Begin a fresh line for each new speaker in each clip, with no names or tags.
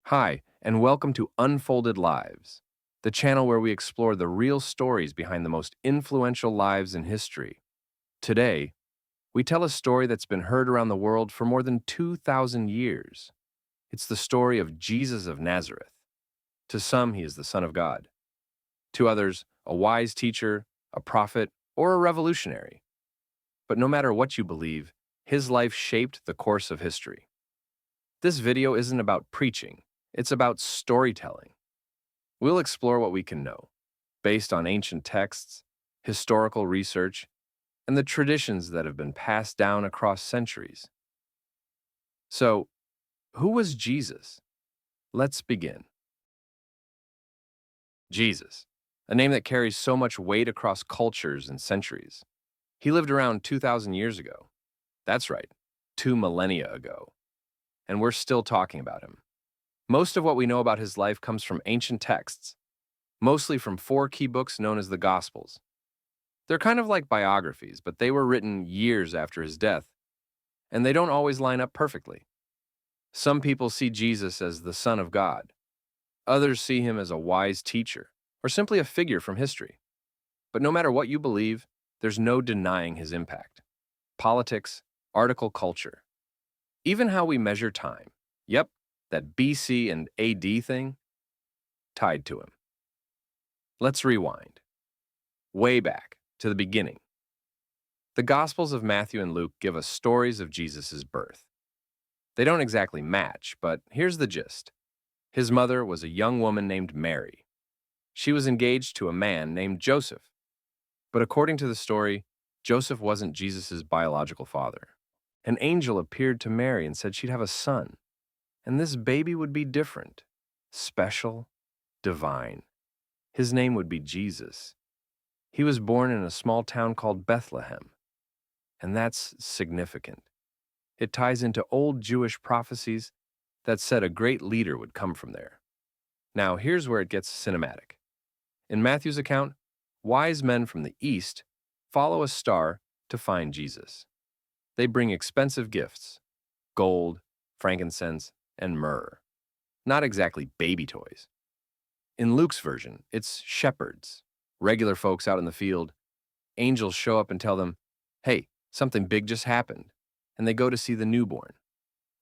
Hi, and welcome to Unfolded Lives, the channel where we explore the real stories behind the most influential lives in history. Today, we tell a story that's been heard around the world for more than 2,000 years. It's the story of Jesus of Nazareth. To some, he is the Son of God. To others, a wise teacher, a prophet, or a revolutionary. But no matter what you believe, his life shaped the course of history. This video isn't about preaching, it's about storytelling. We'll explore what we can know, based on ancient texts, historical research, and the traditions that have been passed down across centuries. So, who was Jesus? Let's begin. Jesus, a name that carries so much weight across cultures and centuries. He lived around 2,000 years ago. That's right, 2 millennia ago. And we're still talking about him. Most of what we know about his life comes from ancient texts, mostly from four key books known as the Gospels. They're kind of like biographies, but they were written years after his death, and they don't always line up perfectly. Some people see Jesus as the Son of God. Others see him as a wise teacher, or simply a figure from history. But no matter what you believe, there's no denying his impact. Politics, article culture, even how we measure time. Yep, that BC and AD thing, tied to him. Let's rewind. Way back to the beginning. The Gospels of Matthew and Luke give us stories of Jesus' birth. They don't exactly match, but here's the gist. His mother was a young woman named Mary. She was engaged to a man named Joseph. But according to the story, Joseph wasn't Jesus' biological father. An angel appeared to Mary and said she'd have a son, and this baby would be different, special, divine. His name would be Jesus. He was born in a small town called Bethlehem, and that's significant. It ties into old Jewish prophecies that said a great leader would come from there. Now, here's where it gets cinematic. In Matthew's account, wise men from the east follow a star to find Jesus. They bring expensive gifts, gold, frankincense, and myrrh. Not exactly baby toys. In Luke's version, it's shepherds, regular folks out in the field. Angels show up and tell them, hey, something big just happened, and they go to see the newborn.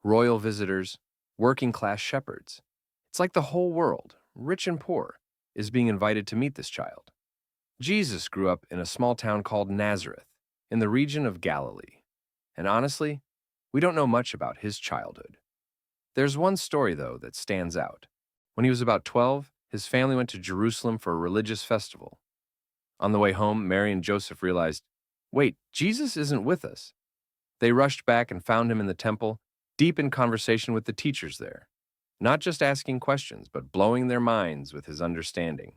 Royal visitors, working class shepherds. It's like the whole world, rich and poor, is being invited to meet this child. Jesus grew up in a small town called Nazareth, in the region of Galilee. And honestly, we don't know much about his childhood. There's one story, though, that stands out. When he was about 12, his family went to Jerusalem for a religious festival. On the way home, Mary and Joseph realized, wait, Jesus isn't with us. They rushed back and found him in the temple, deep in conversation with the teachers there. Not just asking questions, but blowing their minds with his understanding.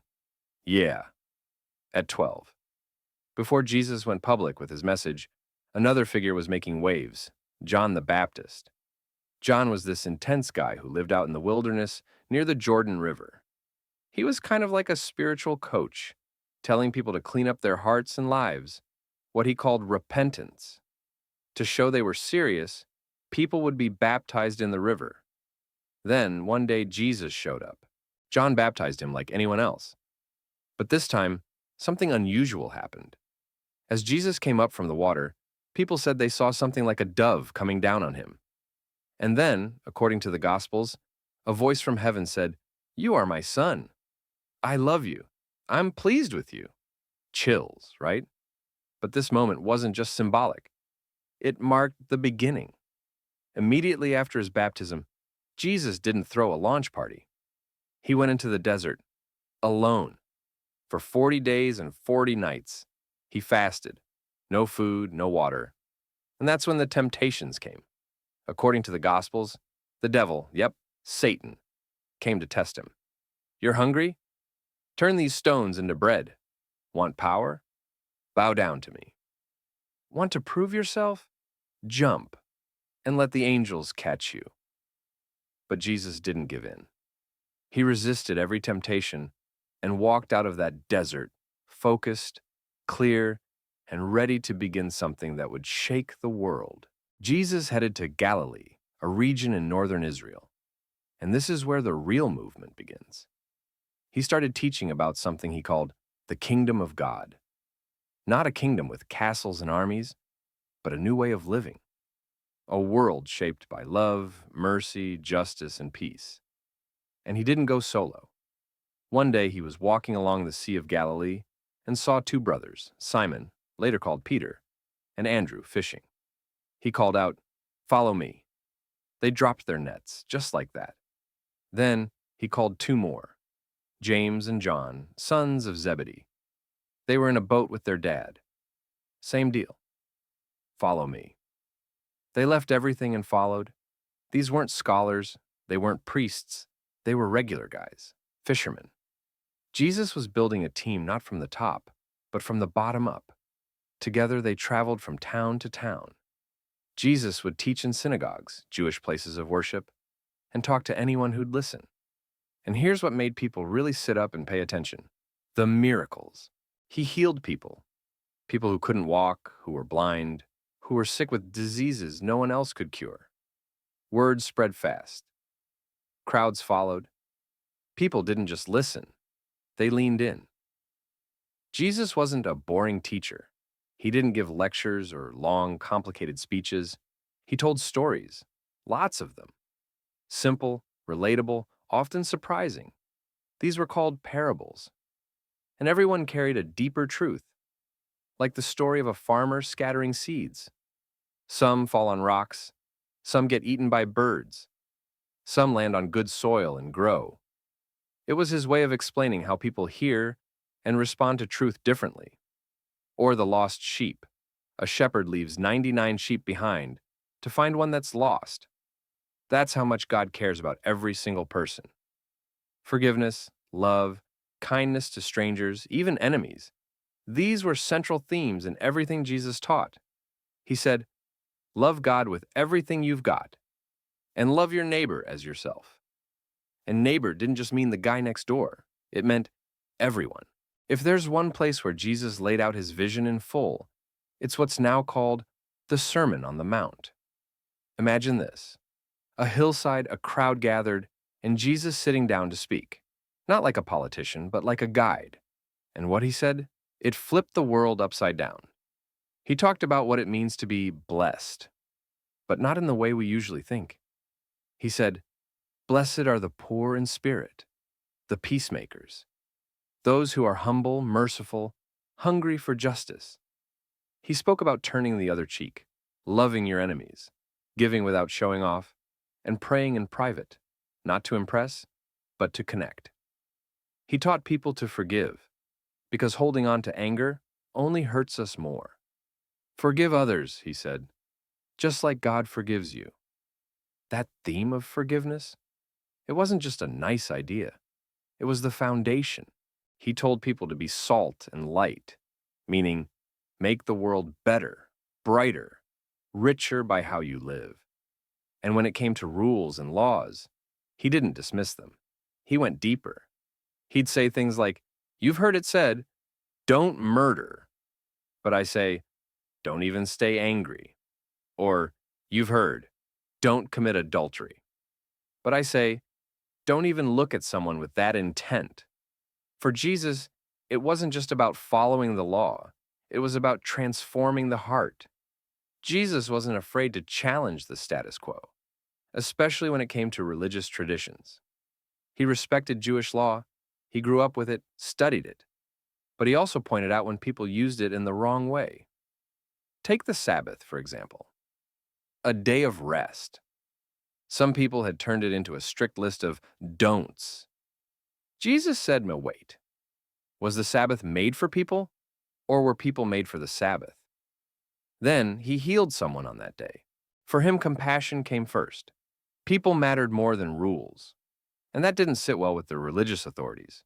Yeah, at 12. Before Jesus went public with his message, another figure was making waves, John the Baptist. John was this intense guy who lived out in the wilderness near the Jordan River. He was kind of like a spiritual coach, telling people to clean up their hearts and lives, what he called repentance. To show they were serious, people would be baptized in the river. Then, one day, Jesus showed up. John baptized him like anyone else. But this time, something unusual happened. As Jesus came up from the water, people said they saw something like a dove coming down on him. And then, according to the Gospels, a voice from heaven said, "You are my son. I love you. I'm pleased with you." Chills, right? But this moment wasn't just symbolic. It marked the beginning. Immediately after his baptism, Jesus didn't throw a launch party. He went into the desert, alone. For 40 days and 40 nights, he fasted. No food, no water. And that's when the temptations came. According to the Gospels, the devil, yep, Satan, came to test him. You're hungry? Turn these stones into bread. Want power? Bow down to me. Want to prove yourself? Jump, and let the angels catch you. But Jesus didn't give in. He resisted every temptation and walked out of that desert, focused, clear, and ready to begin something that would shake the world. Jesus headed to Galilee, a region in northern Israel. And this is where the real movement begins. He started teaching about something he called the kingdom of God. Not a kingdom with castles and armies, but a new way of living. A world shaped by love, mercy, justice, and peace. And he didn't go solo. One day he was walking along the Sea of Galilee and saw two brothers, Simon, later called Peter, and Andrew, fishing. He called out, "Follow me." They dropped their nets, just like that. Then he called two more, James and John, sons of Zebedee. They were in a boat with their dad. Same deal. Follow me. They left everything and followed. These weren't scholars, they weren't priests, they were regular guys, fishermen. Jesus was building a team not from the top, but from the bottom up. Together they traveled from town to town. Jesus would teach in synagogues, Jewish places of worship, and talk to anyone who'd listen. And here's what made people really sit up and pay attention: the miracles. He healed people who couldn't walk, who were blind, who were sick with diseases no one else could cure. Word spread fast. Crowds followed. People didn't just listen, they leaned in. Jesus wasn't a boring teacher. He didn't give lectures or long, complicated speeches. He told stories, lots of them. Simple, relatable, often surprising. These were called parables. And everyone carried a deeper truth, like the story of a farmer scattering seeds. Some fall on rocks, some get eaten by birds, some land on good soil and grow. It was his way of explaining how people hear and respond to truth differently. Or the lost sheep. A shepherd leaves 99 sheep behind to find one that's lost. That's how much God cares about every single person. Forgiveness, love, kindness to strangers, even enemies. These were central themes in everything Jesus taught. He said, "Love God with everything you've got, and love your neighbor as yourself." And neighbor didn't just mean the guy next door. It meant everyone. If there's one place where Jesus laid out his vision in full, it's what's now called the Sermon on the Mount. Imagine this: a hillside, a crowd gathered, and Jesus sitting down to speak. Not like a politician, but like a guide. And what he said? It flipped the world upside down. He talked about what it means to be blessed, but not in the way we usually think. He said, "Blessed are the poor in spirit, the peacemakers, those who are humble, merciful, hungry for justice." He spoke about turning the other cheek, loving your enemies, giving without showing off, and praying in private, not to impress, but to connect. He taught people to forgive, because holding on to anger only hurts us more. Forgive others, he said, just like God forgives you. That theme of forgiveness, it wasn't just a nice idea. It was the foundation. He told people to be salt and light, meaning make the world better, brighter, richer by how you live. And when it came to rules and laws, he didn't dismiss them. He went deeper. He'd say things like, "You've heard it said, don't murder." But I say, "Don't even stay angry." Or, "You've heard, don't commit adultery." But I say, "Don't even look at someone with that intent." For Jesus, it wasn't just about following the law. It was about transforming the heart. Jesus wasn't afraid to challenge the status quo, especially when it came to religious traditions. He respected Jewish law. He grew up with it, studied it. But he also pointed out when people used it in the wrong way. Take the Sabbath, for example. A day of rest. Some people had turned it into a strict list of don'ts. Jesus said, "No, wait. Was the Sabbath made for people, or were people made for the Sabbath?" Then he healed someone on that day. For him, compassion came first. People mattered more than rules. And that didn't sit well with the religious authorities.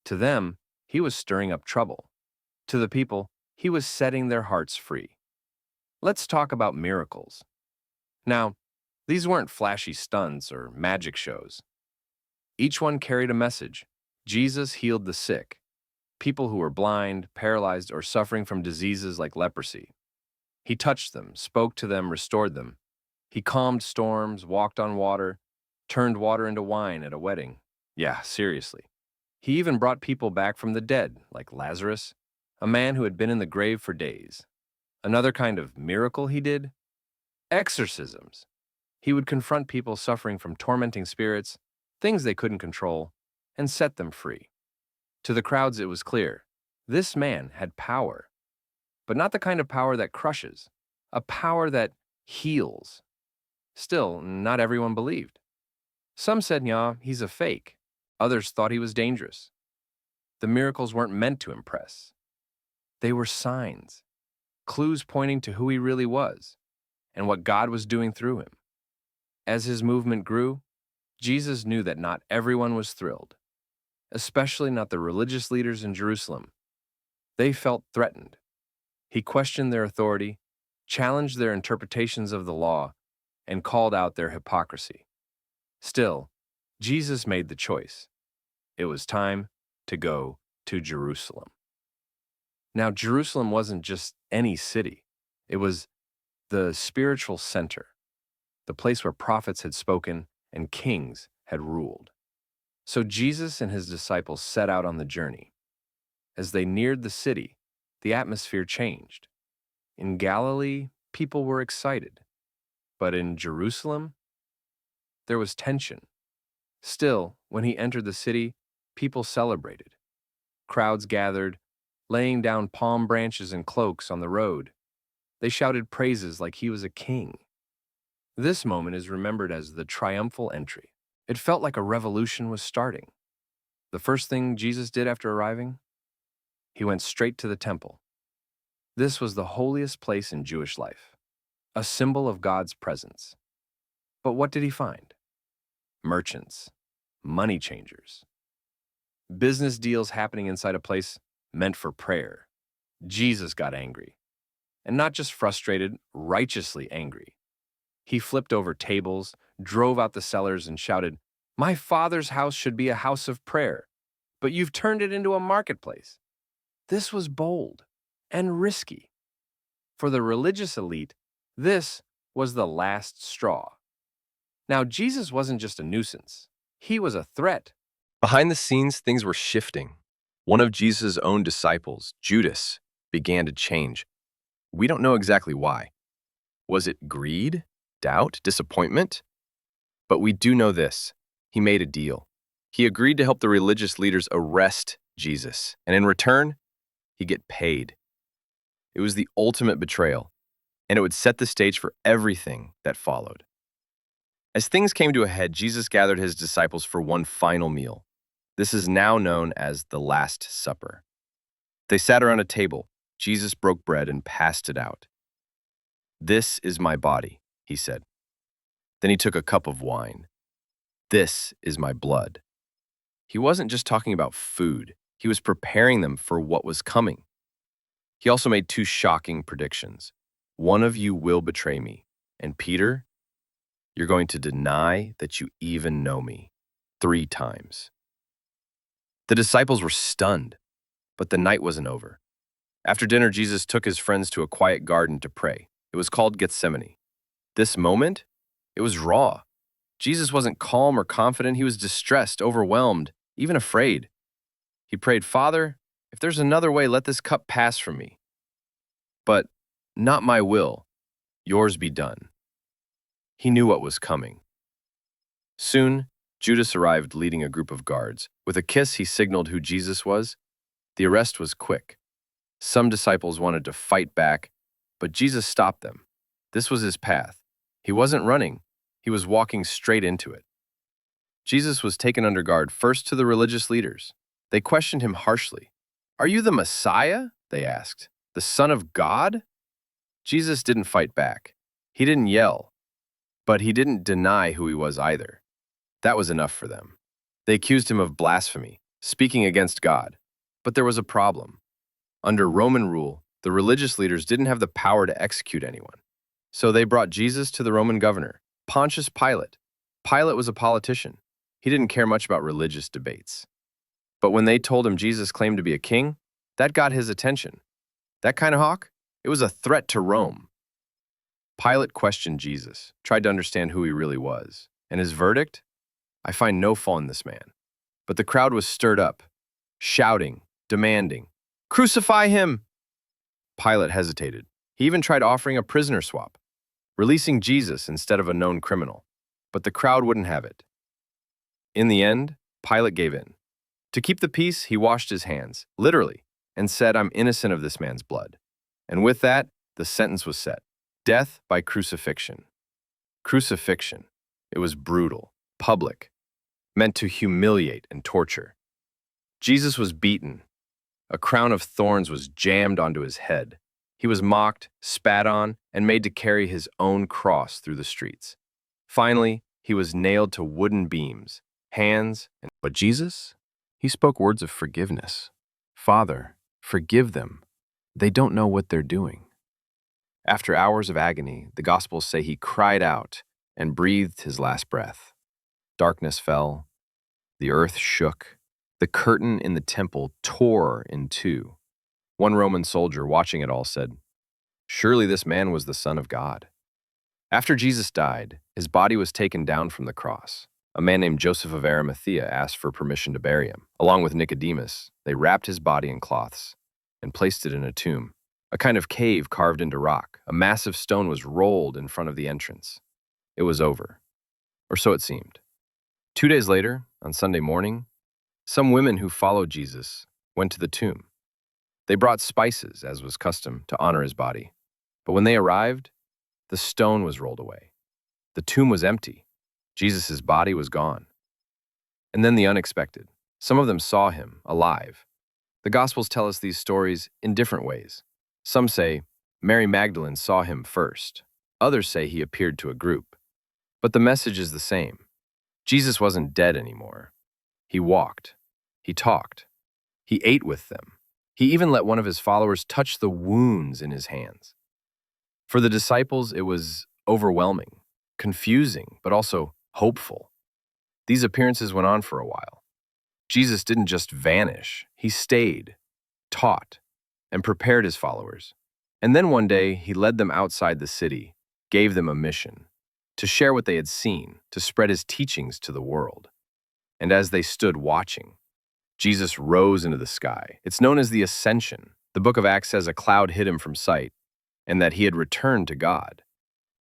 To them, he was stirring up trouble. To the people, he was setting their hearts free. Let's talk about miracles. Now, these weren't flashy stunts or magic shows. Each one carried a message. Jesus healed the sick, people who were blind, paralyzed, or suffering from diseases like leprosy. He touched them, spoke to them, restored them. He calmed storms, walked on water, turned water into wine at a wedding. Yeah, seriously. He even brought people back from the dead, like Lazarus, a man who had been in the grave for days. Another kind of miracle he did? Exorcisms. He would confront people suffering from tormenting spirits, things they couldn't control, and set them free. To the crowds, it was clear this man had power, but not the kind of power that crushes, a power that heals. Still, not everyone believed. Some said, yeah, he's a fake. Others thought he was dangerous. The miracles weren't meant to impress. They were signs, clues pointing to who he really was and what God was doing through him. As his movement grew, Jesus knew that not everyone was thrilled, especially not the religious leaders in Jerusalem. They felt threatened. He questioned their authority, challenged their interpretations of the law, and called out their hypocrisy. Still, Jesus made the choice. It was time to go to Jerusalem. Now, Jerusalem wasn't just any city. It was the spiritual center, the place where prophets had spoken and kings had ruled. So Jesus and his disciples set out on the journey. As they neared the city, the atmosphere changed. In Galilee, people were excited. But in Jerusalem, there was tension. Still, when he entered the city, people celebrated. Crowds gathered, laying down palm branches and cloaks on the road. They shouted praises like he was a king. This moment is remembered as the triumphal entry. It felt like a revolution was starting. The first thing Jesus did after arriving? He went straight to the temple. This was the holiest place in Jewish life, a symbol of God's presence. But what did he find? Merchants, money changers. Business deals happening inside a place meant for prayer. Jesus got angry. And not just frustrated, righteously angry. He flipped over tables, drove out the sellers, and shouted, "My Father's house should be a house of prayer, but you've turned it into a marketplace." This was bold and risky. For the religious elite, this was the last straw. Now, Jesus wasn't just a nuisance. He was a threat.
Behind the scenes, things were shifting. One of Jesus' own disciples, Judas, began to change. We don't know exactly why. Was it greed, doubt, disappointment? But we do know this. He made a deal. He agreed to help the religious leaders arrest Jesus, and in return, he'd get paid. It was the ultimate betrayal, and it would set the stage for everything that followed. As things came to a head, Jesus gathered his disciples for one final meal. This is now known as the Last Supper. They sat around a table. Jesus broke bread and passed it out. "This is my body," he said. Then he took a cup of wine. "This is my blood." He wasn't just talking about food. He was preparing them for what was coming. He also made two shocking predictions. "One of you will betray me, and Peter, you're going to deny that you even know me 3 times." The disciples were stunned, but the night wasn't over. After dinner, Jesus took his friends to a quiet garden to pray. It was called Gethsemane. This moment, it was raw. Jesus wasn't calm or confident. He was distressed, overwhelmed, even afraid. He prayed, "Father, if there's another way, let this cup pass from me. But not my will, yours be done." He knew what was coming. Soon, Judas arrived leading a group of guards. With a kiss, he signaled who Jesus was. The arrest was quick. Some disciples wanted to fight back, but Jesus stopped them. This was his path. He wasn't running. He was walking straight into it. Jesus was taken under guard first to the religious leaders. They questioned him harshly. "Are you the Messiah?" they asked. "The Son of God?" Jesus didn't fight back. He didn't yell, but he didn't deny who he was either. That was enough for them. They accused him of blasphemy, speaking against God. But there was a problem. Under Roman rule, the religious leaders didn't have the power to execute anyone. So they brought Jesus to the Roman governor, Pontius Pilate. Pilate was a politician. He didn't care much about religious debates. But when they told him Jesus claimed to be a king, that got his attention. That kind of hawk? It was a threat to Rome. Pilate questioned Jesus, tried to understand who he really was. And his verdict?
I find no fault in this man. But the crowd was stirred up, shouting, demanding, "Crucify him!" Pilate hesitated. He even tried offering a prisoner swap, releasing Jesus instead of a known criminal. But the crowd wouldn't have it. In the end, Pilate gave in. To keep the peace, he washed his hands, literally, and said, "I'm innocent of this man's blood." And with that, the sentence was set: death by crucifixion. Crucifixion. It was brutal, public, meant to humiliate and torture. Jesus was beaten. A crown of thorns was jammed onto his head. He was mocked, spat on, and made to carry his own cross through the streets. Finally, he was nailed to wooden beams, but Jesus, he spoke words of forgiveness. "Father, forgive them. They don't know what they're doing." After hours of agony, the Gospels say he cried out and breathed his last breath. Darkness fell. The earth shook. The curtain in the temple tore in two. One Roman soldier watching it all said, "Surely this man was the Son of God." After Jesus died, his body was taken down from the cross. A man named Joseph of Arimathea asked for permission to bury him. Along with Nicodemus, they wrapped his body in cloths and placed it in a tomb, a kind of cave carved into rock. A massive stone was rolled in front of the entrance. It was over, or so it seemed. 2 days later, on Sunday morning, some women who followed Jesus went to the tomb. They brought spices, as was custom, to honor his body. But when they arrived, the stone was rolled away. The tomb was empty. Jesus' body was gone. And then the unexpected. Some of them saw him, alive. The Gospels tell us these stories in different ways. Some say Mary Magdalene saw him first. Others say he appeared to a group. But the message is the same. Jesus wasn't dead anymore. He walked. He talked. He ate with them. He even let one of his followers touch the wounds in his hands. For the disciples, it was overwhelming, confusing, but also hopeful. These appearances went on for a while. Jesus didn't just vanish. He stayed, taught, and prepared his followers. And then one day, he led them outside the city, gave them a mission, to share what they had seen, to spread his teachings to the world. And as they stood watching, Jesus rose into the sky. It's known as the Ascension. The book of Acts says a cloud hid him from sight, and that he had returned to God.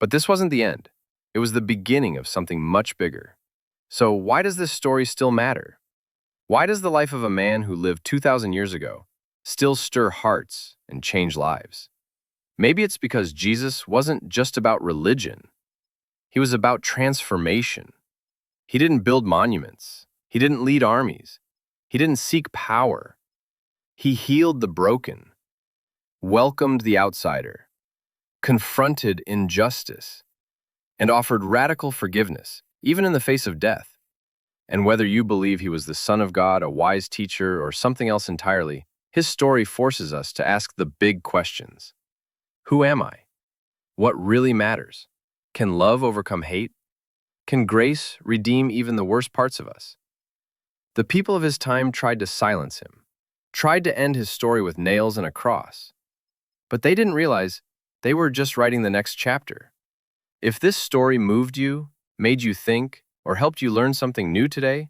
But this wasn't the end. It was the beginning of something much bigger. So why does this story still matter? Why does the life of a man who lived 2,000 years ago still stir hearts and change lives? Maybe it's because Jesus wasn't just about religion. He was about transformation. He didn't build monuments. He didn't lead armies. He didn't seek power. He healed the broken, welcomed the outsider, confronted injustice, and offered radical forgiveness, even in the face of death. And whether you believe he was the Son of God, a wise teacher, or something else entirely, his story forces us to ask the big questions. Who am I? What really matters? Can love overcome hate? Can grace redeem even the worst parts of us? The people of his time tried to silence him, tried to end his story with nails and a cross. But they didn't realize they were just writing the next chapter. If this story moved you, made you think, or helped you learn something new today,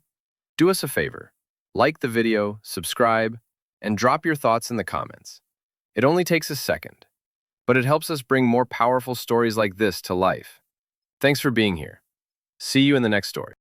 do us a favor. Like the video, subscribe, and drop your thoughts in the comments. It only takes a second, but it helps us bring more powerful stories like this to life. Thanks for being here. See you in the next story.